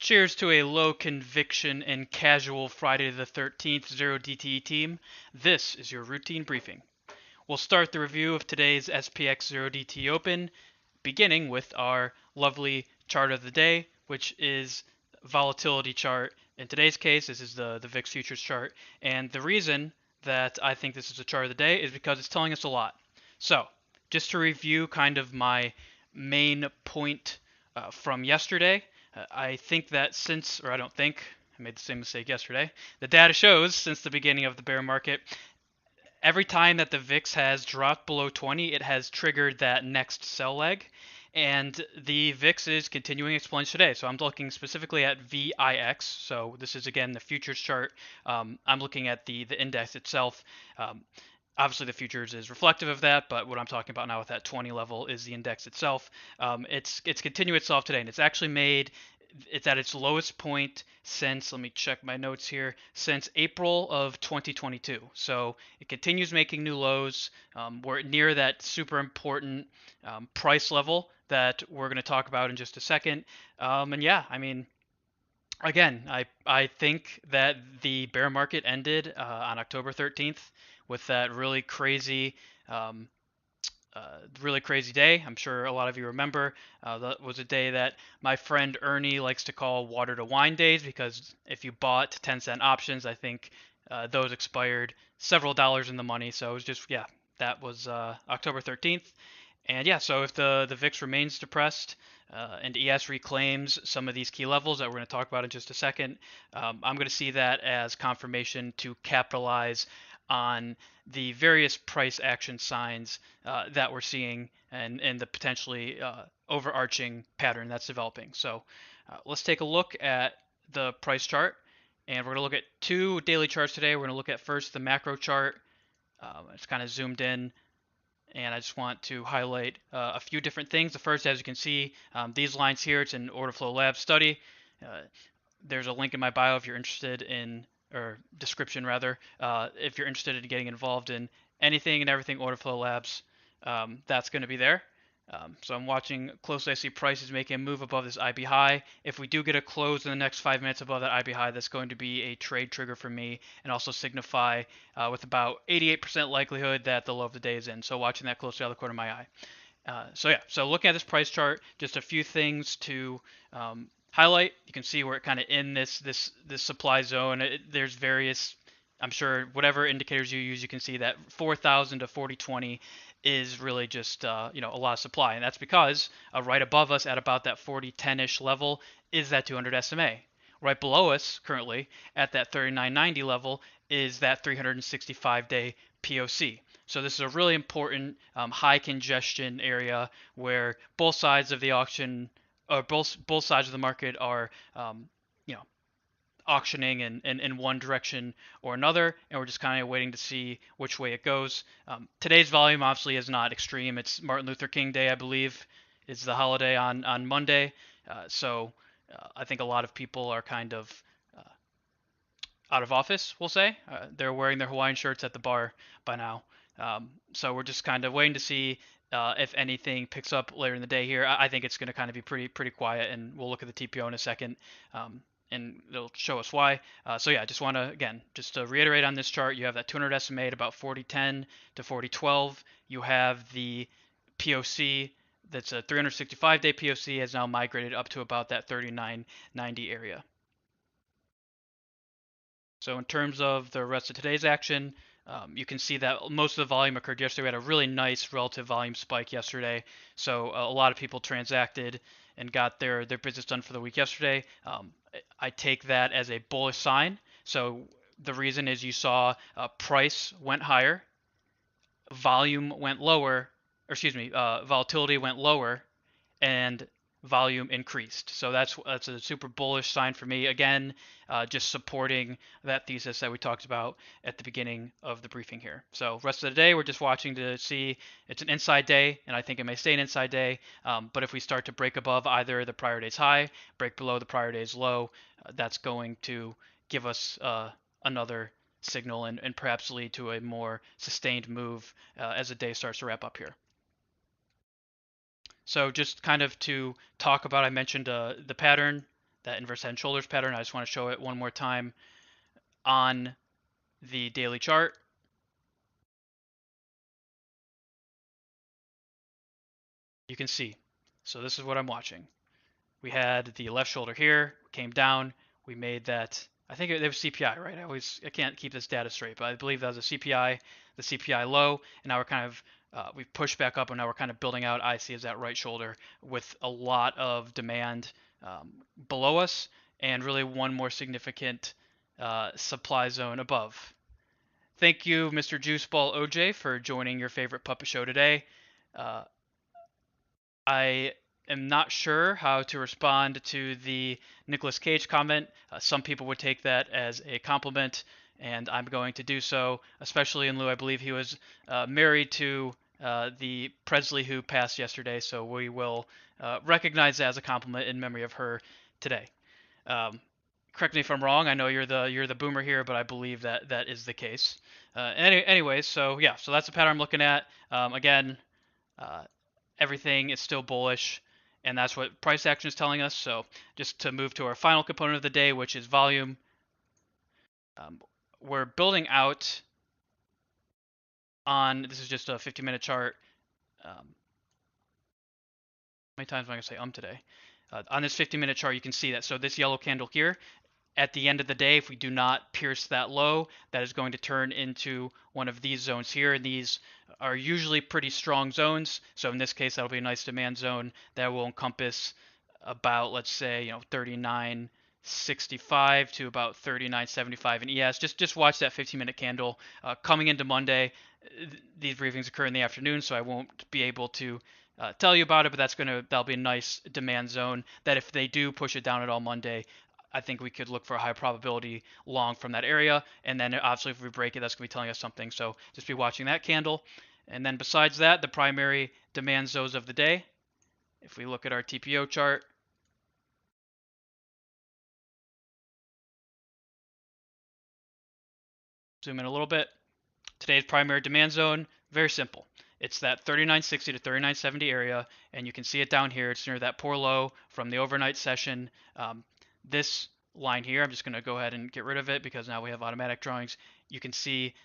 Cheers to a low conviction and casual Friday the 13th 0DTE team. This is your routine briefing. We'll start the review of today's SPX 0DTE Open, beginning with our lovely chart of the day, which is volatility chart. In today's case, this is the VIX futures chart. And the reason that I think this is a chart of the day is because it's telling us a lot. So, just to review kind of my main point from yesterday, I think that since, or I don't think, I made the same mistake yesterday. The data shows since the beginning of the bear market, every time that the VIX has dropped below 20, it has triggered that next sell leg. And the VIX is continuing its plunge today. So I'm looking specifically at VIX. So this is again the futures chart. I'm looking at the index itself. Obviously, the futures is reflective of that, but what I'm talking about now with that 20 level is the index itself. It's continued itself today, and it's at its lowest point since, let me check my notes here, since April of 2022. So it continues making new lows. We're near that super important price level that we're going to talk about in just a second. And yeah, I mean, again, I think that the bear market ended on October 13th with that um, really crazy day. I'm sure a lot of you remember. That was a day that my friend Ernie likes to call water to wine days because if you bought 10-cent options, I think those expired several dollars in the money. So it was just, yeah, that was October 13th. And yeah, so if the VIX remains depressed and ES reclaims some of these key levels that we're going to talk about in just a second, I'm going to see that as confirmation to capitalize on the various price action signs that we're seeing and the potentially overarching pattern that's developing. So let's take a look at the price chart. And we're going to look at two daily charts today. We're going to look at first the macro chart. It's kind of zoomed in and I just want to highlight a few different things. The first, as you can see, these lines here, it's an order flow lab study. Uh, there's a link in my bio if you're interested in, or description rather, if you're interested in getting involved in anything and everything order flow labs, that's going to be there. So I'm watching closely. I see prices making a move above this IB high. If we do get a close in the next 5 minutes above that IB high, that's going to be a trade trigger for me and also signify with about 88% likelihood that the low of the day is in. So watching that closely out of the corner of my eye. So yeah, so looking at this price chart, just a few things to highlight. You can see we're kind of in this supply zone. There's various, I'm sure whatever indicators you use, you can see that 4,000 to 4020 is really just a lot of supply, and that's because right above us at about that 4010-ish level is that 200 SMA. Right below us currently at that 3990 level is that 365-day POC. So this is a really important high congestion area where both sides of the auction, or both sides of the market are, you know, auctioning in one direction or another, and we're just kind of waiting to see which way it goes. Today's volume obviously is not extreme. It's Martin Luther King Day, I believe, is the holiday on Monday. So I think a lot of people are kind of uh, out of office, we'll say. They're wearing their Hawaiian shirts at the bar by now. So we're just kind of waiting to see if anything picks up later in the day here. I think it's going to kind of be pretty quiet, and we'll look at the TPO in a second. And it'll show us why. So yeah, just want to, again, just to reiterate on this chart, you have that 200 SMA at about 4010 to 4012. You have the POC that's a 365-day POC has now migrated up to about that 3990 area. So in terms of the rest of today's action, you can see that most of the volume occurred yesterday. We had a really nice relative volume spike yesterday. So a lot of people transacted and got their business done for the week yesterday. I take that as a bullish sign. So the reason is you saw price went higher, volume went lower, or excuse me, volatility went lower, and volume increased. So that's a super bullish sign for me. Again, just supporting that thesis that we talked about at the beginning of the briefing here. So rest of the day, we're just watching to see it's an inside day, and I think it may stay an inside day. But if we start to break above either the prior day's high, break below the prior day's low, that's going to give us another signal and perhaps lead to a more sustained move as the day starts to wrap up here. So just kind of to talk about, I mentioned the pattern that inverse head and shoulders pattern. I just want to show it one more time on the daily chart. You can see. So this is what I'm watching. We had the left shoulder here, came down. We made that. I think it was CPI, right? I can't keep this data straight, but I believe that was a CPI, the CPI low, and now we're kind of we've pushed back up, and now we're kind of building out IC as that right shoulder with a lot of demand below us, and really one more significant supply zone above. Thank you, Mr. Juiceball OJ, for joining your favorite puppet show today. Uh, I am not sure how to respond to the Nicolas Cage comment. Some people would take that as a compliment, and I'm going to do so, especially in lieu. I believe he was married to the Presley who passed yesterday, so we will recognize that as a compliment in memory of her today. Correct me if I'm wrong. I know you're the boomer here, but I believe that that is the case. Anyways, so yeah, so that's the pattern I'm looking at. Again, uh, everything is still bullish, and that's what price action is telling us. So just to move to our final component of the day, which is volume, we're building out on, this is just a 50-minute chart. How many times am I going to say today? On this 50-minute chart, you can see that. So this yellow candle here, at the end of the day, if we do not pierce that low, that is going to turn into one of these zones here. And these are usually pretty strong zones. So in this case, that'll be a nice demand zone that will encompass about, let's say, 39.65 to about 39.75 in ES. Just watch that 15-minute candle. Coming into Monday, these briefings occur in the afternoon, so I won't be able to tell you about it, but that'll be a nice demand zone that if they do push it down at all Monday, I think we could look for a high probability long from that area. And then obviously if we break it, that's going to be telling us something. So just be watching that candle. And then besides that, the primary demand zones of the day, if we look at our TPO chart, zoom in a little bit. Today's primary demand zone, very simple. It's that 39.60 to 39.70 area, and you can see it down here. It's near that poor low from the overnight session. This line here, I'm just going to go ahead and get rid of it because now we have automatic drawings. You can see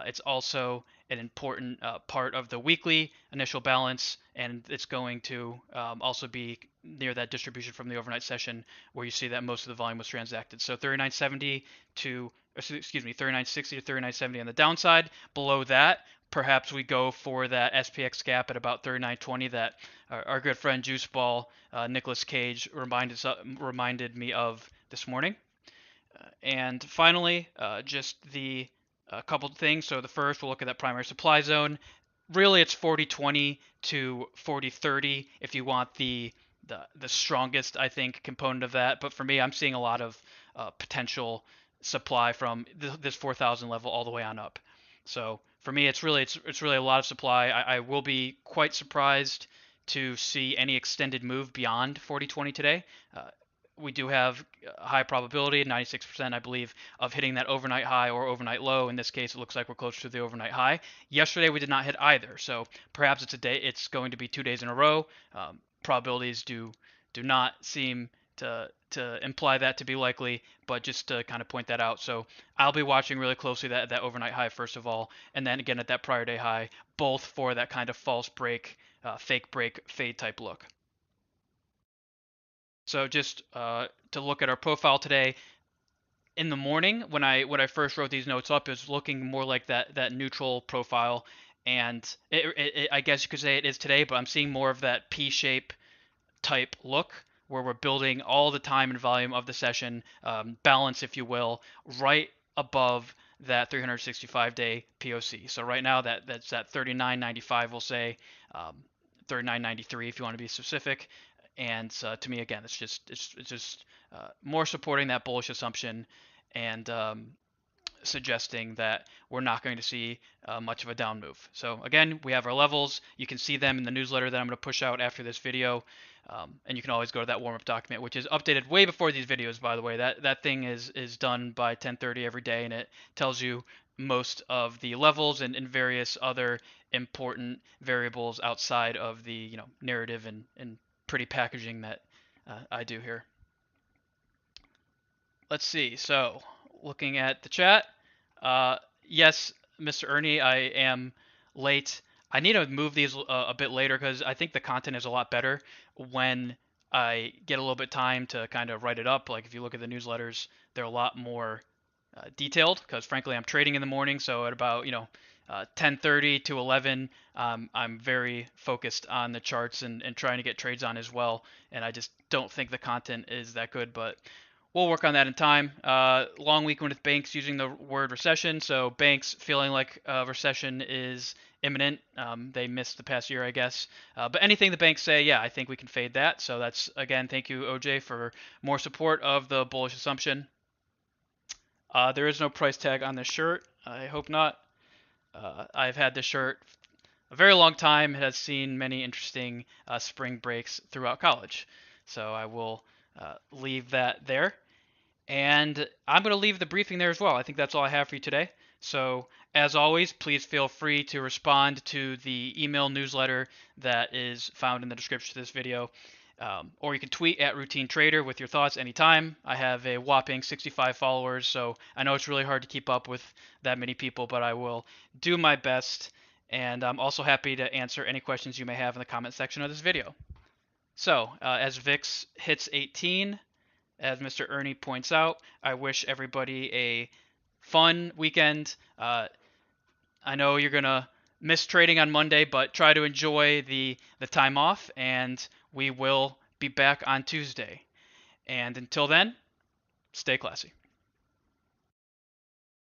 it's also an important part of the weekly initial balance, and it's going to also be near that distribution from the overnight session where you see that most of the volume was transacted. So 39.70 to, excuse me, 39.60 to 39.70 on the downside. Below that, perhaps we go for that SPX gap at about 39.20 that our good friend Juiceball Nicolas Cage reminded me of this morning. And finally, just the couple of things. So the first, we'll look at that primary supply zone. Really, it's 40.20 to 40.30 if you want the strongest, I think, component of that. But for me, I'm seeing a lot of potential supply from this 4,000 level all the way on up. So for me, it's really a lot of supply. I will be quite surprised to see any extended move beyond 40.20 today. We do have a high probability, 96% I believe, of hitting that overnight high or overnight low. In this case, it looks like we're closer to the overnight high. Yesterday we did not hit either, so perhaps it's going to be 2 days in a row. Probabilities do not seem to imply that to be likely, but just to kind of point that out. So I'll be watching really closely that overnight high first of all, and then again at that prior day high, both for that kind of false break, fake break, fade type look. So just to look at our profile today, in the morning when I first wrote these notes up, it was looking more like that neutral profile, and I guess you could say it is today, but I'm seeing more of that P-shape type look where we're building all the time and volume of the session, balance if you will, right above that 365-day POC. So right now that's that 39.95, we'll say, 39.93 if you want to be specific. And to me, again, it's just more supporting that bullish assumption and suggesting that we're not going to see much of a down move. So again, we have our levels. You can see them in the newsletter that I'm going to push out after this video. And you can always go to that warm-up document, which is updated way before these videos, by the way. That thing is done by 10:30 every day, and it tells you most of the levels and various other important variables outside of the narrative and pretty packaging that I do here. let's see. So, looking at the chat, yes, Mr. Ernie, I am late. I need to move these a bit later because I think the content is a lot better when I get a little bit time to kind of write it up. Like if you look at the newsletters, they're a lot more detailed because frankly I'm trading in the morning. So at about 10:30 to 11, I'm very focused on the charts and trying to get trades on as well. And I just don't think the content is that good, but we'll work on that in time. Long weekend with banks using the word recession. So banks feeling like recession is imminent. They missed the past year, I guess. But anything the banks say, yeah, I think we can fade that. So that's, again, thank you, OJ, for more support of the bullish assumption. There is no price tag on this shirt. I hope not. I've had this shirt a very long time. It has seen many interesting spring breaks throughout college. So I will leave that there. And I'm going to leave the briefing there as well. I think that's all I have for you today. So, as always, please feel free to respond to the email newsletter that is found in the description of this video. Or you can tweet at Routine Trader with your thoughts anytime. I have a whopping 65 followers, so I know it's really hard to keep up with that many people, but I will do my best. And I'm also happy to answer any questions you may have in the comment section of this video. So, as VIX hits 18, as Mr. Ernie points out, I wish everybody a fun weekend. I know you're going to miss trading on Monday, but try to enjoy the time off, and we will be back on Tuesday. And until then, stay classy.